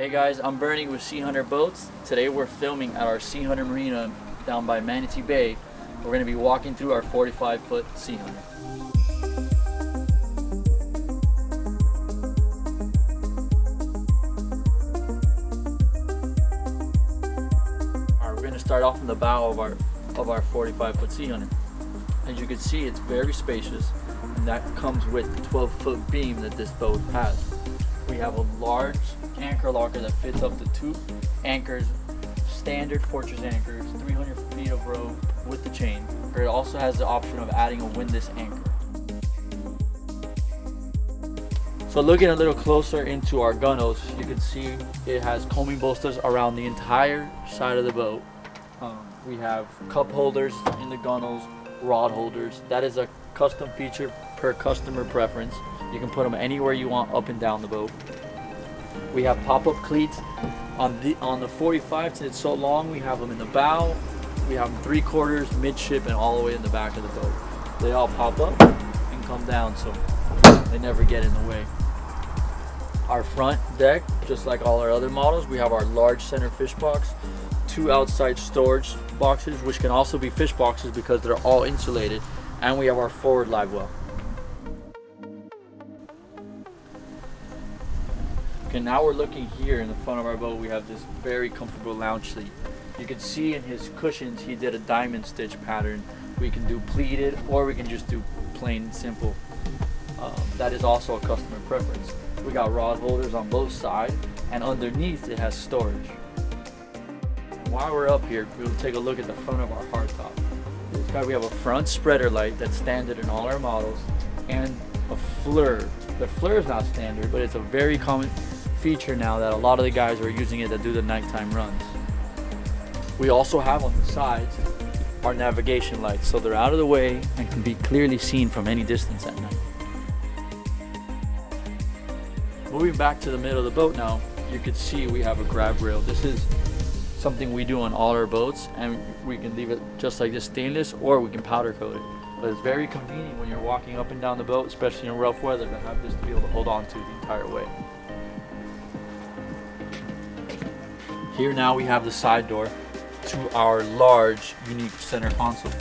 Hey guys, I'm Bernie with Seahunter Boats. Today we're filming at our Seahunter Marina down by Manatee Bay. We're going to be walking through our 45-foot Seahunter. Alright, we're going to start off in the bow of our 45-foot Seahunter. As you can see, it's very spacious, and that comes with the 12-foot beam that this boat has. We have a large anchor locker that fits up to 2 anchors, standard Fortress anchors, 300 feet of rope with the chain. It also has the option of adding a windlass anchor. So looking a little closer into our gunnels, you can see it has coaming bolsters around the entire side of the boat. We have cup holders in the gunnels, rod holders. That is a custom feature per customer preference. You can put them anywhere you want up and down the boat. We have pop-up cleats on the 45. Since it's so long, we have them in the bow, we have them 3/4, midship, and all the way in the back of the boat. They all pop up and come down, so they never get in the way. Our front deck, just like all our other models, we have our large center fish box, 2 outside storage boxes, which can also be fish boxes because they're all insulated, and we have our forward live well. Okay, now we're looking here in the front of our boat. We have this very comfortable lounge seat. You can see in his cushions he did a diamond stitch pattern. We can do pleated or we can just do plain simple. That is also a customer preference. We got rod holders on both sides, and underneath it has storage. While we're up here, we'll take a look at the front of our hardtop. We have a front spreader light that's standard in all our models, and a FLIR. The FLIR is not standard, but it's a very common feature now that a lot of the guys are using it that do the nighttime runs. We also have on the sides our navigation lights, so they're out of the way and can be clearly seen from any distance at night. Moving back to the middle of the boat now, you can see we have a grab rail. This is something we do on all our boats, and we can leave it just like this stainless, or we can powder coat it. But it's very convenient when you're walking up and down the boat, especially in rough weather, to have this to be able to hold on to the entire way. Here now we have the side door to our large, unique center console.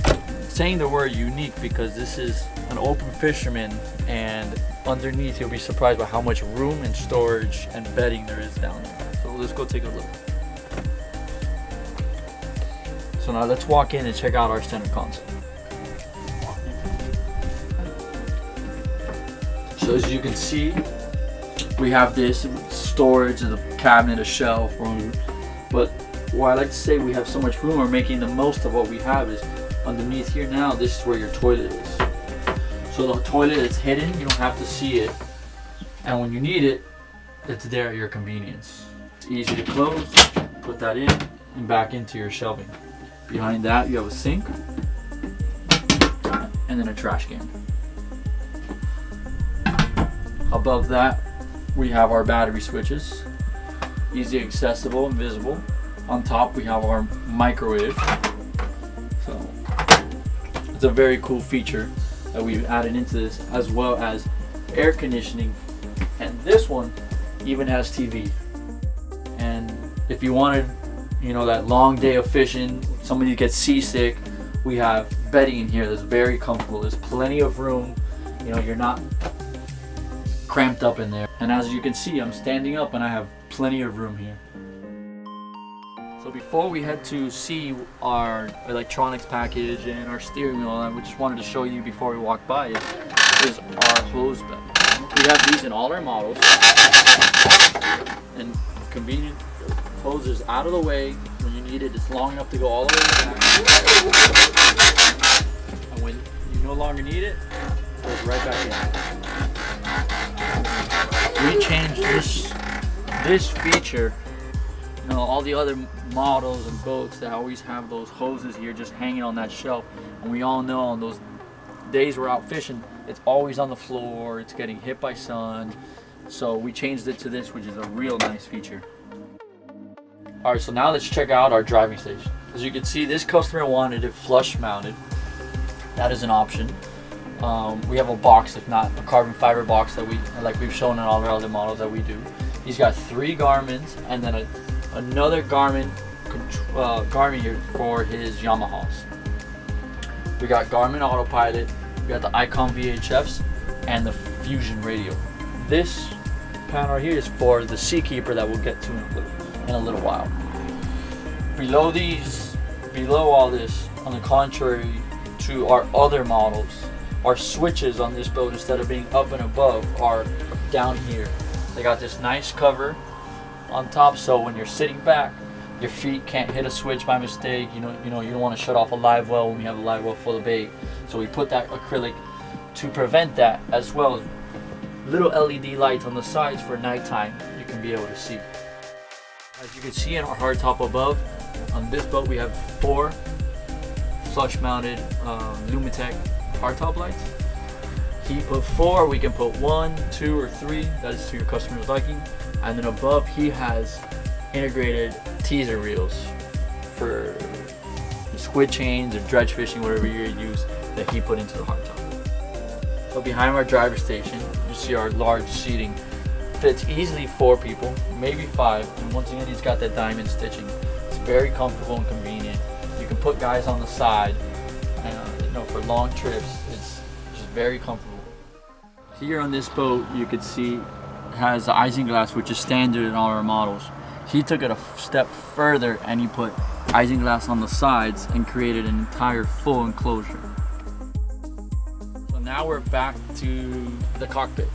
I'm saying the word unique because this is an open fisherman, and underneath you'll be surprised by how much room and storage and bedding there is down there. So let's go take a look. So now let's walk in and check out our center console. So as you can see, we have this storage of the cabinet, a shelf, but what I like to say, we have so much room, we're making the most of what we have. Is underneath here now, this is where your toilet is. So the toilet is hidden, you don't have to see it, and when you need it, it's there at your convenience. It's easy to close, put that in, and back into your shelving. Behind that you have a sink, and then a trash can. Above that we have our battery switches, easy accessible and visible. On top we have our microwave. So it's a very cool feature that we've added into this, as well as air conditioning, and this one even has TV. And if you wanted, that long day of fishing, somebody gets seasick, we have bedding in here that's very comfortable. There's plenty of room, you're not cramped up in there. And as you can see, I'm standing up and I have plenty of room here. So before we head to see our electronics package and our steering wheel, we just wanted to show you before we walk by is our hose belt. We have these in all our models, and convenient hoses out of the way when you need it. It's long enough to go all the way back, and when you no longer need it, it goes right back in. We changed this feature. All the other models and boats that always have those hoses here just hanging on that shelf, and we all know on those days we're out fishing, it's always on the floor, it's getting hit by sun. So we changed it to this, which is a real nice feature. Alright, so now let's check out our driving station. As you can see, this customer wanted it flush mounted. That is an option. We have a box, if not a carbon fiber box, that like we've shown in all our other models that we do. He's got 3 Garmins and then another Garmin here for his Yamahas. We got Garmin Autopilot, we got the Icon VHFs, and the Fusion radio. This panel here is for the Seakeeper that we'll get to in a little while. Below all this, on the contrary to our other models, our switches on this boat, instead of being up and above, are down here. They got this nice cover on top, so when you're sitting back, your feet can't hit a switch by mistake. You don't want to shut off a live well when we have a live well full of bait. So we put that acrylic to prevent that, as well as little LED lights on the sides for nighttime you can be able to see. As you can see in our hardtop above, on this boat we have 4 flush mounted Lumitech hardtop lights. He put 4, we can put 1, 2, or 3, that is to your customer's liking. And then above he has integrated teaser reels for squid chains or dredge fishing, whatever you use, that he put into the hardtop. So behind our driver station, you see our large seating. Fits easily 4 people, maybe 5, and once again he's got that diamond stitching. It's very comfortable and convenient. You can put guys on the side, and for long trips, it's just very comfortable. Here on this boat, you could see it has the isinglass, which is standard in all our models. He took it a step further and he put isinglass on the sides and created an entire full enclosure. So now we're back to the cockpit,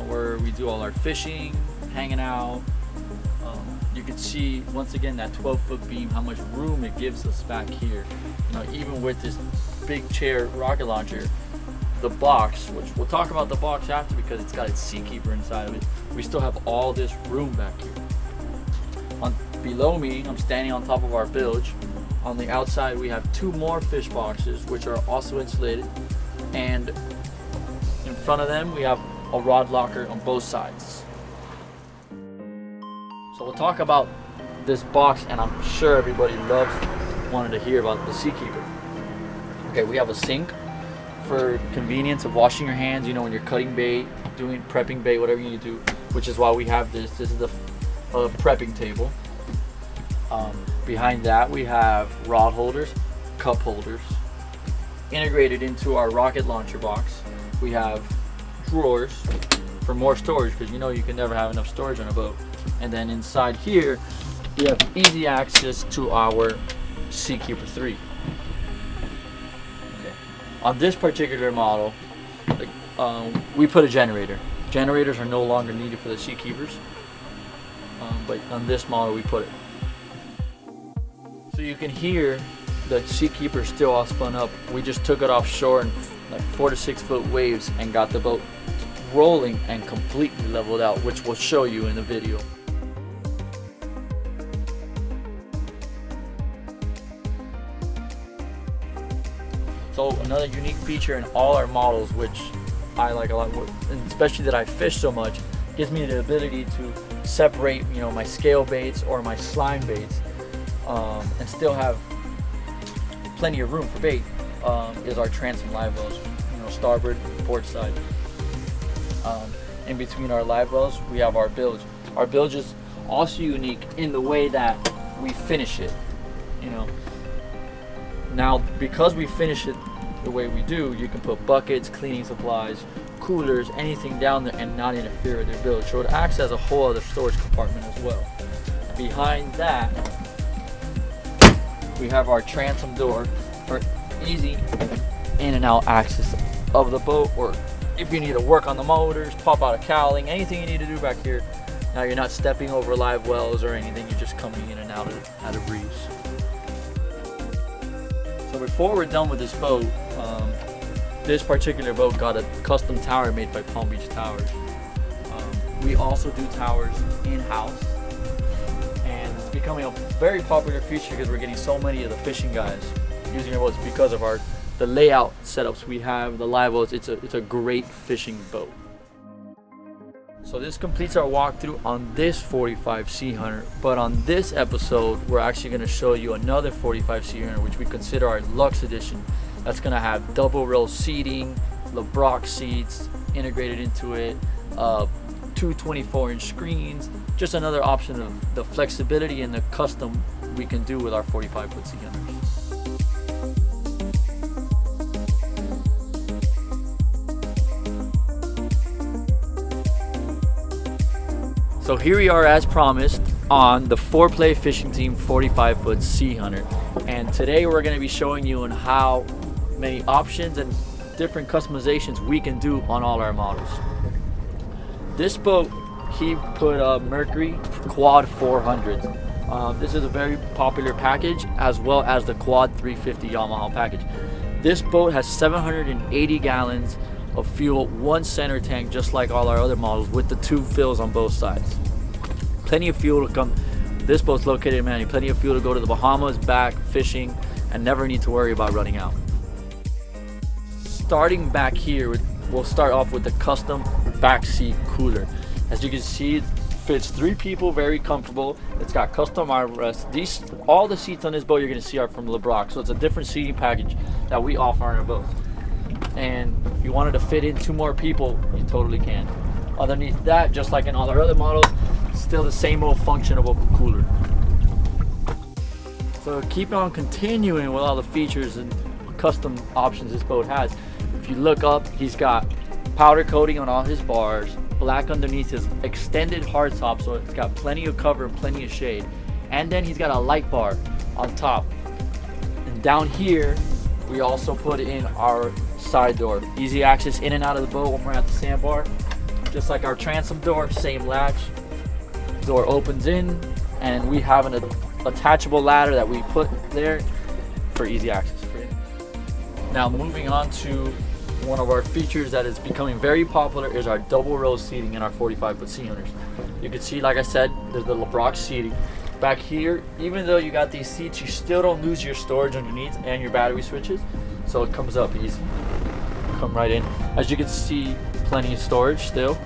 where we do all our fishing, hanging out. You can see once again that 12-foot beam, how much room it gives us back here. Even with this big chair rocket launcher, the box, which we'll talk about the box after because it's got its Seakeeper inside of it, we still have all this room back here. Below me, I'm standing on top of our bilge. On the outside we have 2 more fish boxes, which are also insulated, and in front of them we have a rod locker on both sides. So we'll talk about this box, and I'm sure everybody wanted to hear about the Seakeeper. Okay, we have a sink for convenience of washing your hands, when you're cutting bait, prepping bait, whatever you need to do, which is why we have this. This is the prepping table. Behind that we have rod holders, cup holders. Integrated into our rocket launcher box, we have drawers for more storage, because you can never have enough storage on a boat. And then inside here we have easy access to our Seakeeper 3. Okay. On this particular model, we put a generator. Generators are no longer needed for the Seakeepers, but on this model we put it. So you can hear the Seakeeper still all spun up. We just took it offshore in like 4 to 6 foot waves and got the boat rolling and completely leveled out, which we'll show you in the video. So another unique feature in all our models, which I like a lot, and especially that I fish so much, gives me the ability to separate my scale baits or my slime baits, and still have plenty of room for bait, is our transom live wells, starboard, port side. In between our live wells we have our bilge. Our bilge is also unique in the way that we finish it. Now because we finish it the way we do, you can put buckets, cleaning supplies, coolers, anything down there and not interfere with your bilge. So it acts as a whole other storage compartment as well. Behind that we have our transom door for easy in and out access of the boat, or if you need to work on the motors, pop out a cowling, anything you need to do back here. Now you're not stepping over live wells or anything, you're just coming in and out at a breeze. So before we're done with this boat, this particular boat got a custom tower made by Palm Beach Towers. We also do towers in-house, and it's becoming a very popular feature because we're getting so many of the fishing guys using our boats because of the layout setups we have, the live wells. It's a great fishing boat. So this completes our walkthrough on this 45 Seahunter, but on this episode we're actually going to show you another 45 Seahunter, which we consider our Luxe Edition. That's going to have double row seating, LeBrock seats integrated into it, 2 24-inch screens, just another option of the flexibility and the custom we can do with our 45-foot Seahunters. So here we are, as promised, on the 4-play fishing team 45-foot Seahunter, and today we're going to be showing you on how many options and different customizations we can do on all our models. This boat, he put a Mercury Quad 400. This is a very popular package, as well as the Quad 350 Yamaha package. This boat has 780 gallons of fuel, one center tank, just like all our other models, with the 2 fills on both sides. Plenty of fuel to come. This boat's located in Miami. Plenty of fuel to go to the Bahamas, back fishing, and never need to worry about running out. Starting back here, we'll start off with the custom backseat cooler. As you can see, it fits 3 people, very comfortable. It's got custom armrests. All the seats on this boat you're going to see are from LeBrock, so it's a different seating package that we offer on our boat. And if you wanted to fit in 2 more people, you totally can. Underneath that, just like in all our other models, still the same old functionable cooler. So keep on continuing with all the features and custom options this boat has. If you look up, he's got powder coating on all his bars, black underneath his extended hardtop, so it's got plenty of cover and plenty of shade. And then he's got a light bar on top. And down here, we also put in our side door. Easy access in and out of the boat when we're at the sandbar. Just like our transom door, same latch. Door opens in, and we have an attachable ladder that we put there for easy access. Now moving on to one of our features that is becoming very popular is our double row seating in our 45-foot Seahunters. You can see, like I said, there's the LeBrock seating. Back here, even though you got these seats, you still don't lose your storage underneath and your battery switches, so it comes up easy. Come right in. As you can see, plenty of storage still.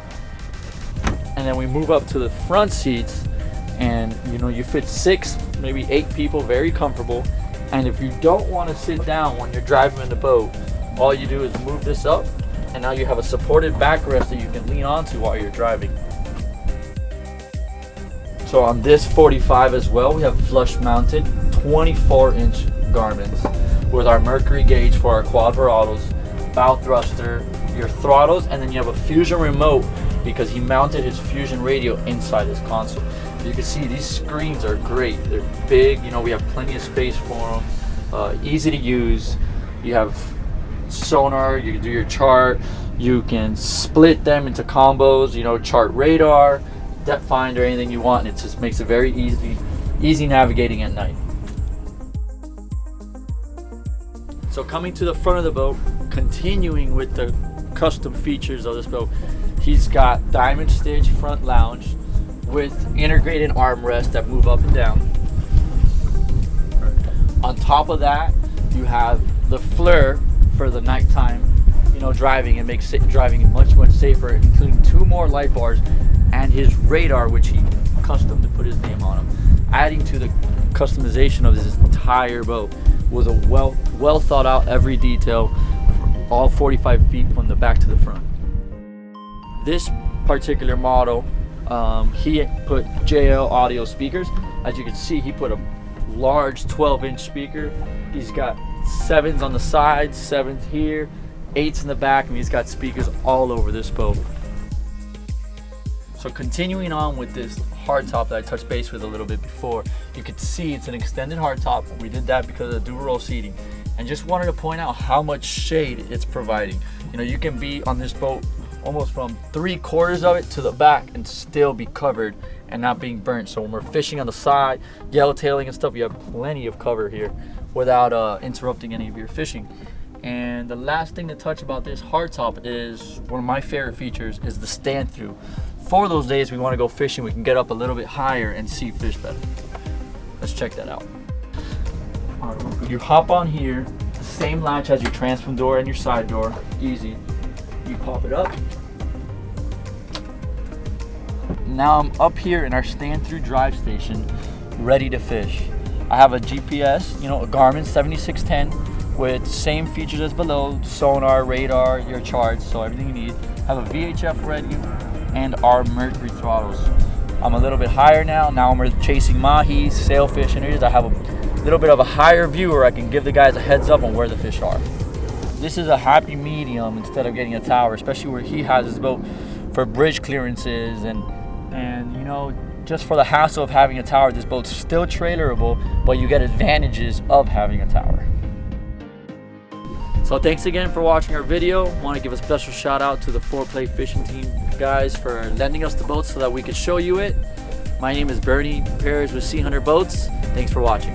And then we move up to the front seats, and you fit 6, maybe 8 people, very comfortable. And if you don't want to sit down when you're driving in the boat, all you do is move this up, and now you have a supported backrest that you can lean onto while you're driving. So on this 45 as well, we have flush mounted 24-inch garments with our Mercury gauge for our quad autos, bow thruster, your throttles, and then you have a Fusion remote because he mounted his Fusion radio inside his console. You can see these screens are great. They're big, we have plenty of space for them, easy to use. You have sonar, you can do your chart, you can split them into combos, chart radar, depth finder, anything you want, and it just makes it very easy navigating at night. So coming to the front of the boat, continuing with the custom features of this boat, he's got diamond stitch front lounge with integrated armrests that move up and down. On top of that, you have the FLIR for the nighttime, driving, and makes driving much safer, including 2 more light bars and his radar, which he custom to put his name on them, adding to the customization of this entire boat with a well thought out every detail, all 45 feet from the back to the front. This particular model, he put JL audio speakers. As you can see, he put a large 12-inch speaker. He's got 7s on the sides, 7s here, 8s in the back, and he's got speakers all over this boat. So continuing on with this hardtop that I touched base with a little bit before, you can see it's an extended hardtop. We did that because of the dual row seating, and just wanted to point out how much shade it's providing. You can be on this boat almost from 3/4 of it to the back and still be covered and not being burnt. So when we're fishing on the side, yellowtailing and stuff, you have plenty of cover here without interrupting any of your fishing. And the last thing to touch about this hardtop is one of my favorite features is the stand through. For those days we want to go fishing, we can get up a little bit higher and see fish better. Let's check that out. All right, you hop on here, the same latch as your transom door and your side door, easy. You pop it up. Now I'm up here in our stand-through drive station, ready to fish. I have a GPS, a Garmin 7610 with same features as below, sonar, radar, your charts, so everything you need. I have a VHF ready and our Mercury throttles. I'm a little bit higher now. Now I'm chasing mahis, sailfish, and I have a little bit of a higher view where I can give the guys a heads up on where the fish are. This is a happy medium instead of getting a tower, especially where he has his boat for bridge clearances and you know, just for the hassle of having a tower. This boat's still trailerable, but you get advantages of having a tower. So thanks again for watching our video. Want to give a special shout out to the 4Play Fishing Team guys for lending us the boat so that we could show you it. My name is Bernie Perez with Seahunter Boats. Thanks for watching.